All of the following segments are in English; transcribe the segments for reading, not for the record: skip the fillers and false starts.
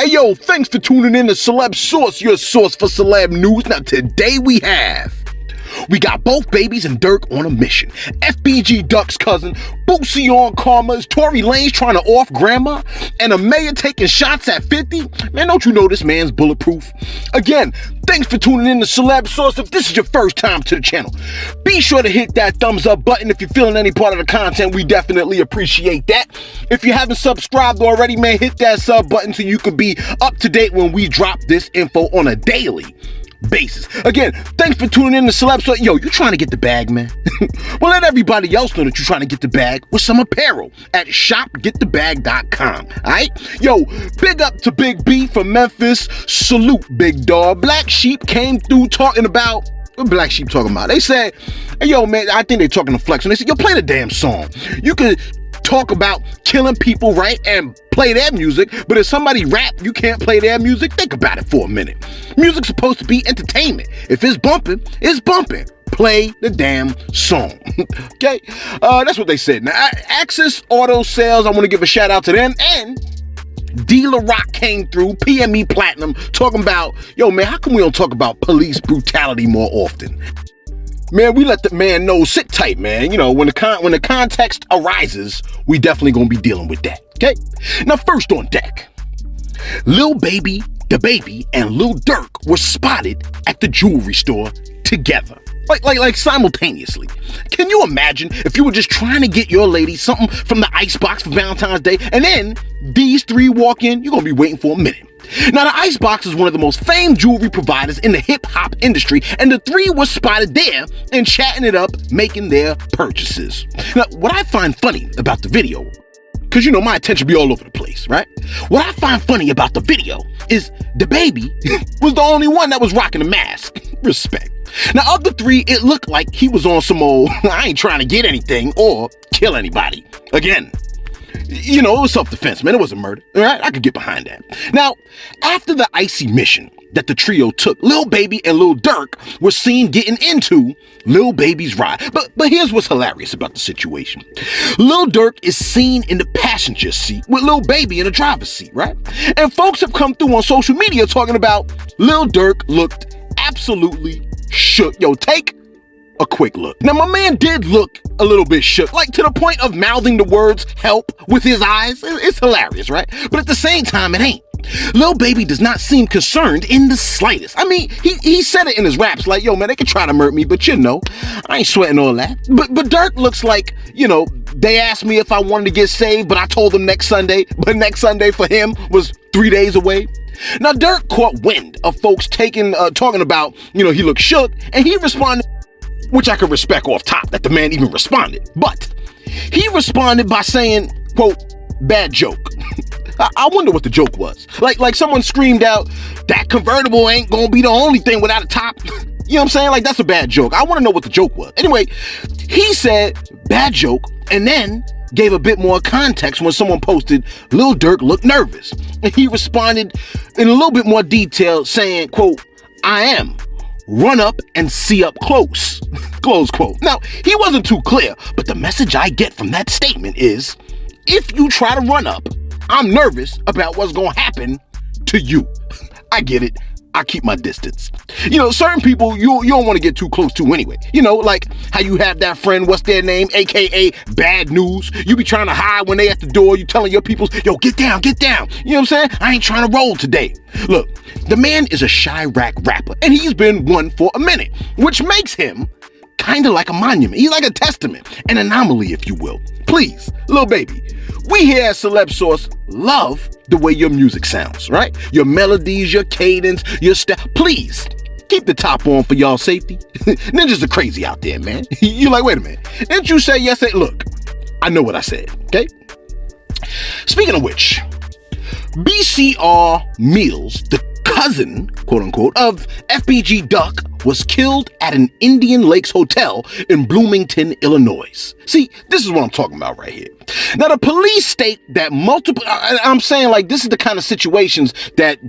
Hey yo, thanks for tuning in to Celebs Source, your source for celeb news. Now today we got both babies and Durk on a mission. FBG Duck's cousin, Boosie on Karma's, Tory Lanez trying to off grandma, and a mayor taking shots at 50. Man, don't you know this man's bulletproof? Again, thanks for tuning in to Celebs Source. If this is your first time to the channel, be sure to hit that thumbs up button if you're feeling any part of the content. We definitely appreciate that. If you haven't subscribed already, man, hit that sub button so you can be up to date when we drop this info on a daily basis. Again, thanks for tuning in to Celebs. Yo, you trying to get the bag, man? Well, let everybody else know that you're trying to get the bag with some apparel at shopgetthebag.com. Alright? Yo, big up to Big B from Memphis. Salute, big dog. Black Sheep came through talking about what Black Sheep talking about. They said, hey, yo, man, I think they talking to Flex. And they said, yo, play the damn song. You could talk about killing people, right, and play their music, but if somebody rap, you can't play their music. Think about it for a minute. Music's supposed to be entertainment. If it's bumping, it's bumping. Play the damn song. Okay? That's what they said. Now, Access Auto Sales, I want to give a shout out to them, and Dealer Rock came through, PME Platinum, talking about, yo, man, how come we don't talk about police brutality more often? Man, we let the man know, sit tight, man. You know, when the context arises, we definitely gonna be dealing with that, okay? Now, first on deck, Lil Baby, the Baby, and Lil Durk were spotted at the jewelry store together. Like simultaneously. Can you imagine if you were just trying to get your lady something from the icebox for Valentine's Day, and then these three walk in? You're gonna be waiting for a minute. Now, the Icebox is one of the most famed jewelry providers in the hip-hop industry, and the three were spotted there and chatting it up, making their purchases. Now, what I find funny about the video, because, you know, my attention be all over the place, right? What I find funny about the video is the Baby was the only one that was rocking a mask. Respect. Now, of the three, it looked like he was on some old, I ain't trying to get anything or kill anybody. Again, you know, it was self-defense, man. It wasn't murder, all right? I could get behind that. Now, after the icy mission that the trio took, Lil Baby and Lil Durk were seen getting into Lil Baby's ride. But here's what's hilarious about the situation. Lil Durk is seen in the passenger seat with Lil Baby in the driver's seat, right? And folks have come through on social media talking about Lil Durk looked absolutely shook. Yo, take a quick look. Now, my man did look a little bit shook, like to the point of mouthing the words help with his eyes. It's hilarious, right? But at the same time, it ain't. Lil Baby does not seem concerned in the slightest. I mean, he said it in his raps, like, yo, man, they could try to murder me, but you know, I ain't sweating all that. But Durk looks like, you know, they asked me if I wanted to get saved, but I told them next Sunday, but next Sunday for him was 3 days away. Now, Durk caught wind of folks talking about, you know, he looked shook, and he responded, which I could respect off top that the man even responded. But he responded by saying, quote, bad joke. I wonder what the joke was. Like someone screamed out, that convertible ain't gonna be the only thing without a top. You know what I'm saying? Like, that's a bad joke. I want to know what the joke was. Anyway, he said, bad joke, and then gave a bit more context when someone posted, Lil Durk looked nervous. And he responded in a little bit more detail saying, quote, I am. Run up and see up close. Close quote. Now, he wasn't too clear, but the message I get from that statement is, if you try to run up, I'm nervous about what's gonna happen to you. I get it. I keep my distance. You know, certain people you don't want to get too close to anyway. You know, like how you have that friend, what's their name, aka bad news. You be trying to hide when they at the door. You telling your peoples, yo, get down, get down. You know what I'm saying? I ain't trying to roll today. Look, the man is a Chirac rapper, and he's been one for a minute, which makes him kind of like a monument. He's like a testament, an anomaly, if you will. Please, Lil Baby, we here at Celebs Source love the way your music sounds, right? Your melodies, your cadence, your style. Please, keep the top on for y'all safety. Ninjas are crazy out there, man. You like, wait a minute. Didn't you say yes? Look, I know what I said, okay? Speaking of which, BCR Meals, the cousin, quote unquote, of FBG Duck, was killed at an Indian Lakes hotel in Bloomington, Illinois. See, this is what I'm talking about right here. Now, the police state that multiple, I'm saying, like, this is the kind of situations that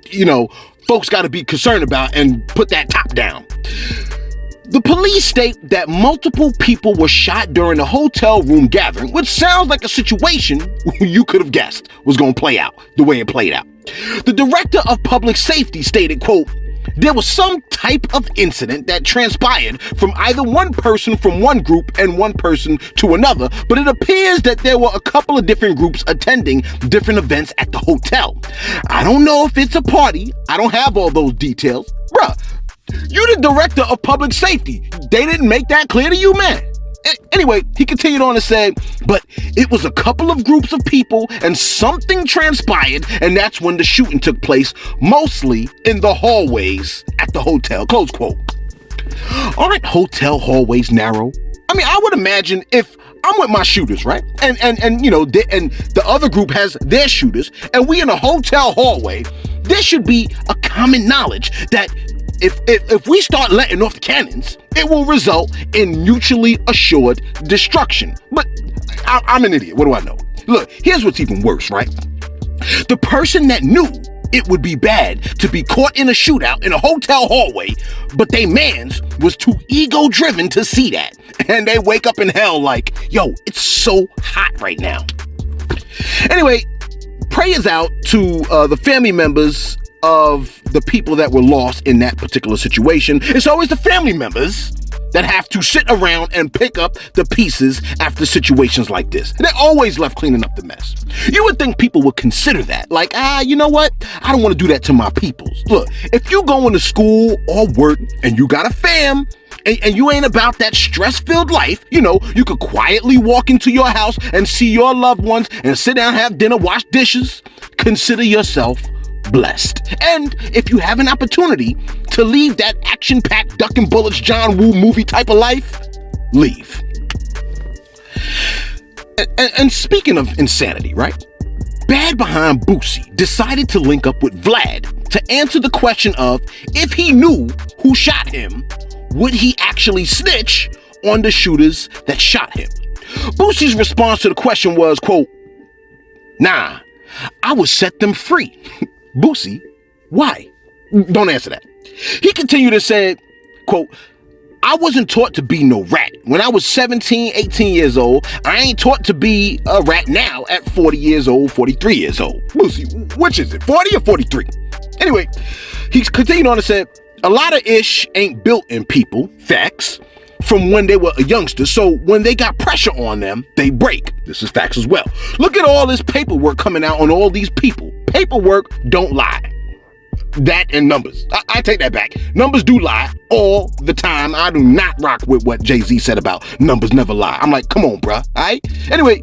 you know, folks got to be concerned about and put that top down. The police state that multiple people were shot during a hotel room gathering, which sounds like a situation you could have guessed was going to play out the way it played out. The director of public safety stated, quote, there was some type of incident that transpired from either one person from one group and one person to another, but it appears that there were a couple of different groups attending different events at the hotel. I don't know if it's a party. I don't have all those details. Bruh, you the director of public safety. They didn't make that clear to you, man. Anyway, he continued on to say, but it was a couple of groups of people and something transpired, and that's when the shooting took place, mostly in the hallways at the hotel, close quote. Aren't hotel hallways narrow? I mean, I would imagine if I'm with my shooters, right? And the other group has their shooters, and we in a hotel hallway, there should be a common knowledge that if we start letting off the cannons, it will result in mutually assured destruction. But I'm an idiot. What do I know? Look, here's what's even worse, right? The person that knew it would be bad to be caught in a shootout in a hotel hallway, but they mans was too ego-driven to see that. And they wake up in hell like, yo, it's so hot right now. Anyway, prayers out to the family members of the people that were lost in that particular situation. It's always the family members that have to sit around and pick up the pieces after situations like this. They're always left cleaning up the mess. You would think people would consider that. Like, you know what? I don't want to do that to my peoples. Look, if you going to school or work and you got a fam, and you ain't about that stress-filled life, you could quietly walk into your house and see your loved ones and sit down, have dinner, wash dishes. Consider yourself blessed. And if you have an opportunity to leave that action-packed duck and bullets John Woo movie type of life, leave. And speaking of insanity, right? Bad Behind Boosie decided to link up with Vlad to answer the question of if he knew who shot him, would he actually snitch on the shooters that shot him? Boosie's response to the question was, quote, nah, I would set them free. Boosie, why? Don't answer that. He continued to say, quote, I wasn't taught to be no rat. When I was 17, 18 years old, I ain't taught to be a rat now at 40 years old, 43 years old. Boosie, which is it, 40 or 43? Anyway, he continued on to say, a lot of ish ain't built in people, facts, from when they were a youngster. So when they got pressure on them, they break. This is facts as well. Look at all this paperwork coming out on all these people. Paperwork don't lie. That and numbers. I take that back. Numbers do lie all the time. I do not rock with what Jay-Z said about numbers never lie. I'm like, come on, bruh. All right? Anyway,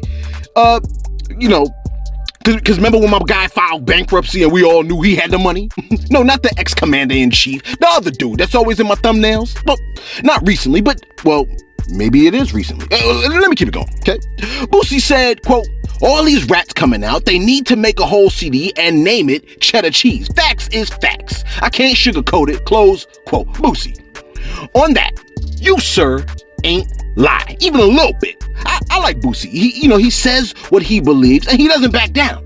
because remember when my guy filed bankruptcy and we all knew he had the money? No, not the ex-commander-in-chief. The other dude that's always in my thumbnails. Well, not recently, but, well, maybe it is recently. Let me keep it going, okay? Boosie said, quote, all these rats coming out, they need to make a whole CD and name it Cheddar Cheese. Facts is facts. I can't sugarcoat it. Close quote. Boosie. On that, you, sir, ain't lie. Even a little bit. I like Boosie. He says what he believes and he doesn't back down.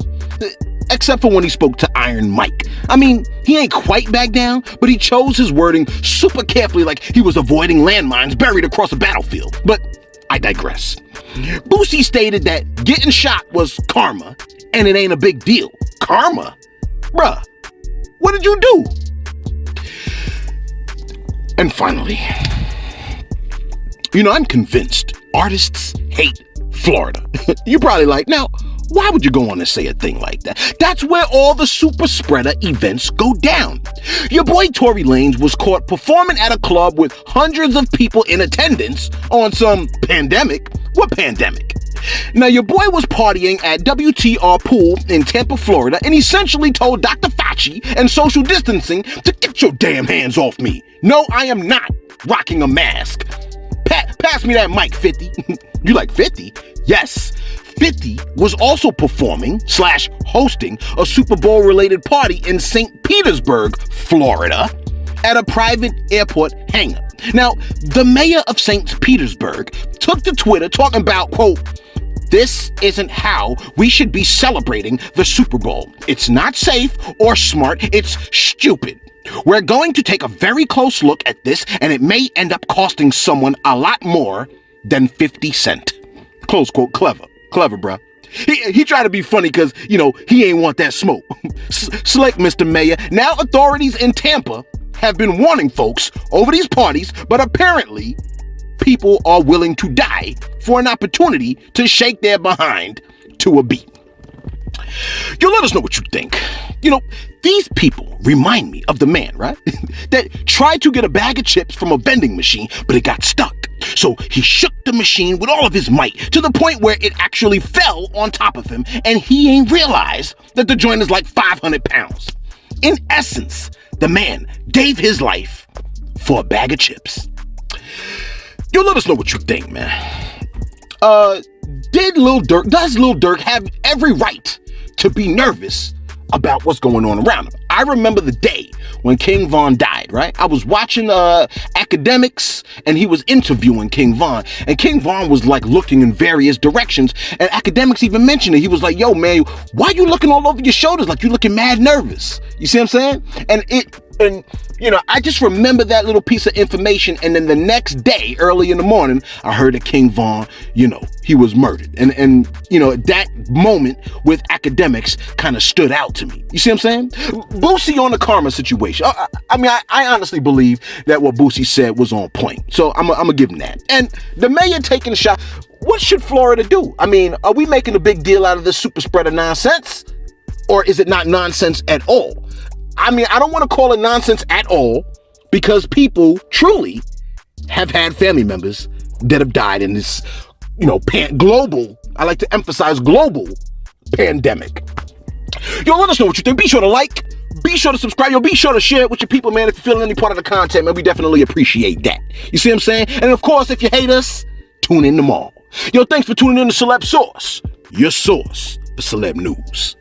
Except for when he spoke to Iron Mike. I mean, he ain't quite back down, but he chose his wording super carefully like he was avoiding landmines buried across a battlefield. But I digress. Boosie stated that getting shot was karma, and it ain't a big deal. Karma? Bruh, what did you do? And finally, I'm convinced artists hate Florida. You're probably like, now, why would you go on and say a thing like that? That's where all the super spreader events go down. Your boy Tory Lanez was caught performing at a club with hundreds of people in attendance on some pandemic. What pandemic? Now, your boy was partying at WTR Pool in Tampa, Florida, and essentially told Dr. Fauci and social distancing to get your damn hands off me. No, I am not rocking a mask. Pass me that mic, 50. You like 50? Yes. 50 was also performing / hosting a Super Bowl related party in St. Petersburg, Florida, at a private airport hangar. Now, the mayor of St. Petersburg took to Twitter talking about, quote, this isn't how we should be celebrating the Super Bowl. It's not safe or smart. It's stupid. We're going to take a very close look at this, and it may end up costing someone a lot more than 50 cents. Close quote. Clever, bruh. He tried to be funny because, he ain't want that smoke. Slick, Mr. Mayor. Now authorities in Tampa have been warning folks over these parties, but apparently people are willing to die for an opportunity to shake their behind to a beat. Yo, let us know what you think. These people remind me of the man, right? that tried to get a bag of chips from a vending machine, but it got stuck. So he shook the machine with all of his might to the point where it actually fell on top of him, and he ain't realized that the joint is like 500 pounds. In essence, the man gave his life for a bag of chips. Yo, let us know what you think, man. Does Lil Durk have every right to be nervous about what's going on around him? I remember the day when King Von died, right? I was watching Academics, and he was interviewing King Von, and King Von was like looking in various directions, and Academics even mentioned it. He was like, yo, man, why you looking all over your shoulders like you looking mad nervous? You see what I'm saying? And I just remember that little piece of information, and then the next day, early in the morning, I heard that King Von, he was murdered. And that moment with Academics kind of stood out to me. You see what I'm saying? Boosie on the karma situation. I honestly believe that what Boosie said was on point. So I'm gonna give him that. And the mayor taking a shot. What should Florida do? Are we making a big deal out of this super spreader nonsense? Or is it not nonsense at all? I don't want to call it nonsense at all, because people truly have had family members that have died in this, global, I like to emphasize global pandemic. Yo, let us know what you think. Be sure to like, be sure to subscribe. Yo, be sure to share it with your people, man. If you're feeling any part of the content, man, we definitely appreciate that. You see what I'm saying? And of course, if you hate us, tune in tomorrow. Yo, thanks for tuning in to Celebs Source, your source for celeb news.